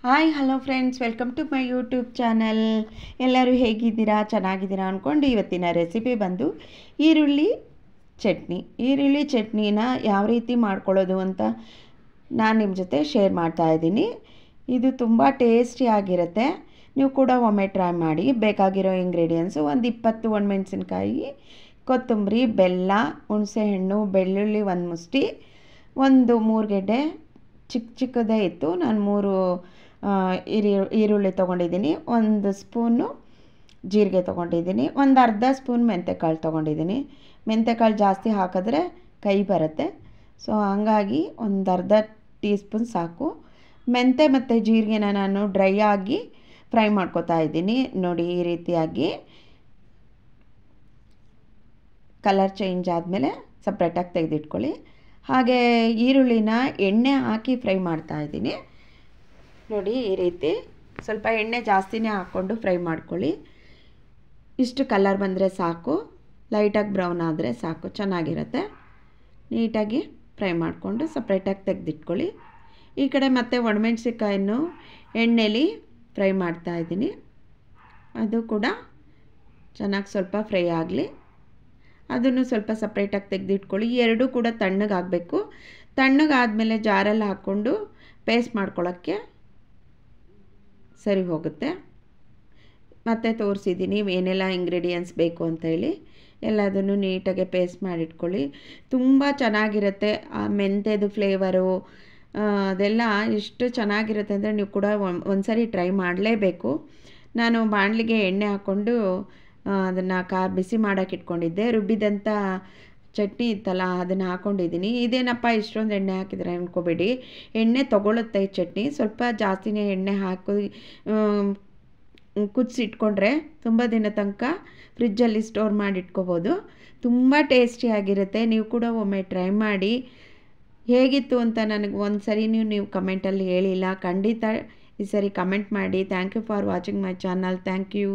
Hi hello friends, welcome to my YouTube channel. ಎಲ್ಲರೂ ಹೇಗಿದ್ದೀರಾ? ಚೆನ್ನಾಗಿದ್ದೀರಾ ಅಂದ್ಕೊಂಡು ಇವತ್ತಿನ ರೆಸಿಪಿ ಬಂದು ಈರುಳ್ಳಿ ಚಟ್ನಿನ ಯಾವ ರೀತಿ ಮಾಡ್ಕೊಳ್ಳೋದು ಅಂತ ನಾನು ನಿಮ್ಮ ಜೊತೆ ಶೇರ್ ಮಾಡ್ತಾ ಇದ್ದೀನಿ. ಇದು ತುಂಬ ಟೇಸ್ಟಿಯಾಗಿರುತ್ತೆ. ನೀವು ಕೂಡ ಒಮ್ಮೆ ಟ್ರೈ ಮಾಡಿ. ಬೇಕಾಗಿರೋ ಇಂಗ್ರೀಡಿಯೆಂಟ್ಸು ಒಂದು 20 ಒಣಮೆಣಸಿನ್ಕಾಯಿ, ಕೊತ್ತಂಬರಿ, ಬೆಲ್ಲ, ಹುಣಸೆಹಣ್ಣು, ಬೆಳ್ಳುಳ್ಳಿ ಒಂದು ಮುಷ್ಟಿ, ಒಂದು 3 ಗೆಡ್ಡೆ ಚಿಕ್ಕದೇ ಇತ್ತು. ನಾನು 3 ಈರುಳ್ಳಿ ತೊಗೊಂಡಿದ್ದೀನಿ, 1 ಸ್ಪೂನು ಜೀರಿಗೆ ತೊಗೊಂಡಿದ್ದೀನಿ, ಒಂದು ಅರ್ಧ ಸ್ಪೂನ್ ಮೆಂತ್ಯಕಾಳು ತೊಗೊಂಡಿದ್ದೀನಿ. ಮೆಂತ್ಯಕಾಳು ಜಾಸ್ತಿ ಹಾಕಿದ್ರೆ ಕೈ ಬರುತ್ತೆ, ಸೊ ಹಂಗಾಗಿ ಒಂದು ಅರ್ಧ ಟೀ ಸ್ಪೂನ್ ಸಾಕು. ಮೆಂತ್ಯ ಮತ್ತು ಜೀರಿಗೆನ ನಾನು ಡ್ರೈ ಆಗಿ ಫ್ರೈ ಮಾಡ್ಕೊತಾ ಇದ್ದೀನಿ. ನೋಡಿ, ಈ ರೀತಿಯಾಗಿ ಕಲರ್ ಚೇಂಜ್ ಆದಮೇಲೆ ಸಪ್ರೇಟಾಗಿ ತೆಗೆದಿಟ್ಕೊಳ್ಳಿ. ಹಾಗೆ ಈರುಳ್ಳಿನ ಎಣ್ಣೆ ಹಾಕಿ ಫ್ರೈ ಮಾಡ್ತಾ ಇದ್ದೀನಿ. ನೋಡಿ, ಈ ರೀತಿ ಸ್ವಲ್ಪ ಎಣ್ಣೆ ಜಾಸ್ತಿನೇ ಹಾಕ್ಕೊಂಡು ಫ್ರೈ ಮಾಡ್ಕೊಳ್ಳಿ. ಇಷ್ಟು ಕಲರ್ ಬಂದರೆ ಸಾಕು, ಲೈಟಾಗಿ ಬ್ರೌನ್ ಆದರೆ ಸಾಕು, ಚೆನ್ನಾಗಿರುತ್ತೆ. ನೀಟಾಗಿ ಫ್ರೈ ಮಾಡಿಕೊಂಡು ಸಪ್ರೇಟಾಗಿ ತೆಗೆದಿಟ್ಕೊಳ್ಳಿ. ಈ ಕಡೆ ಮತ್ತೆ ಒಣಮೆಣ್ಸಿನ್ಕಾಯನ್ನು ಎಣ್ಣೆಲಿ ಫ್ರೈ ಮಾಡ್ತಾಯಿದ್ದೀನಿ. ಅದು ಕೂಡ ಚೆನ್ನಾಗಿ ಸ್ವಲ್ಪ ಫ್ರೈ ಆಗಲಿ. ಅದನ್ನು ಸ್ವಲ್ಪ ಸಪ್ರೇಟಾಗಿ ತೆಗೆದಿಟ್ಕೊಳ್ಳಿ. ಎರಡೂ ಕೂಡ ತಣ್ಣಗಾಗಬೇಕು. ತಣ್ಣಗಾದಮೇಲೆ ಜಾರಲ್ಲಿ ಹಾಕ್ಕೊಂಡು ಪೇಸ್ಟ್ ಮಾಡ್ಕೊಳ್ಳೋಕ್ಕೆ ಸರಿ ಹೋಗುತ್ತೆ. ಮತ್ತೆ ತೋರಿಸಿದ್ದೀನಿ ಏನೆಲ್ಲ ಇಂಗ್ರೀಡಿಯೆಂಟ್ಸ್ ಬೇಕು ಅಂತೇಳಿ. ಎಲ್ಲದನ್ನು ನೀಟಾಗಿ ಪೇಸ್ಟ್ ಮಾಡಿಟ್ಕೊಳ್ಳಿ. ತುಂಬ ಚೆನ್ನಾಗಿರುತ್ತೆ. ಆ ಮೆಂತ್ಯದು ಫ್ಲೇವರು ಅದೆಲ್ಲ ಎಷ್ಟು ಚೆನ್ನಾಗಿರುತ್ತೆ ಅಂದರೆ ನೀವು ಕೂಡ ಒಂದ್ಸರಿ ಟ್ರೈ ಮಾಡಲೇಬೇಕು. ನಾನು ಬಾಣಲಿಗೆ ಎಣ್ಣೆ ಹಾಕ್ಕೊಂಡು ಅದನ್ನು ಬಿಸಿ ಮಾಡೋಕ್ಕೆ ಇಟ್ಕೊಂಡಿದ್ದೆ. ರುಬ್ಬಿದಂಥ ಚಟ್ನಿ ಇತ್ತಲ್ಲ, ಅದನ್ನು ಹಾಕ್ಕೊಂಡಿದ್ದೀನಿ. ಇದೇನಪ್ಪ ಇಷ್ಟೊಂದು ಎಣ್ಣೆ ಹಾಕಿದರೆ ಅಂದ್ಕೋಬೇಡಿ, ಎಣ್ಣೆ ತೊಗೊಳುತ್ತೆ ಈ ಚಟ್ನಿ. ಸ್ವಲ್ಪ ಜಾಸ್ತಿನೇ ಎಣ್ಣೆ ಹಾಕಿ ಕುದಿಸಿಟ್ಕೊಂಡ್ರೆ ತುಂಬ ದಿನ ತನಕ ಫ್ರಿಜ್ಜಲ್ಲಿ ಸ್ಟೋರ್ ಮಾಡಿ ಇಟ್ಕೋಬೋದು. ತುಂಬ ಟೇಸ್ಟಿಯಾಗಿರುತ್ತೆ. ನೀವು ಕೂಡ ಒಮ್ಮೆ ಟ್ರೈ ಮಾಡಿ. ಹೇಗಿತ್ತು ಅಂತ ನನಗೆ ಒಂದು ಸರಿ ನೀವು ಕಮೆಂಟಲ್ಲಿ ಹೇಳಿಲ್ಲ. ಖಂಡಿತ ಈ ಸರಿ ಕಮೆಂಟ್ ಮಾಡಿ. Thank you for watching my channel. Thank you.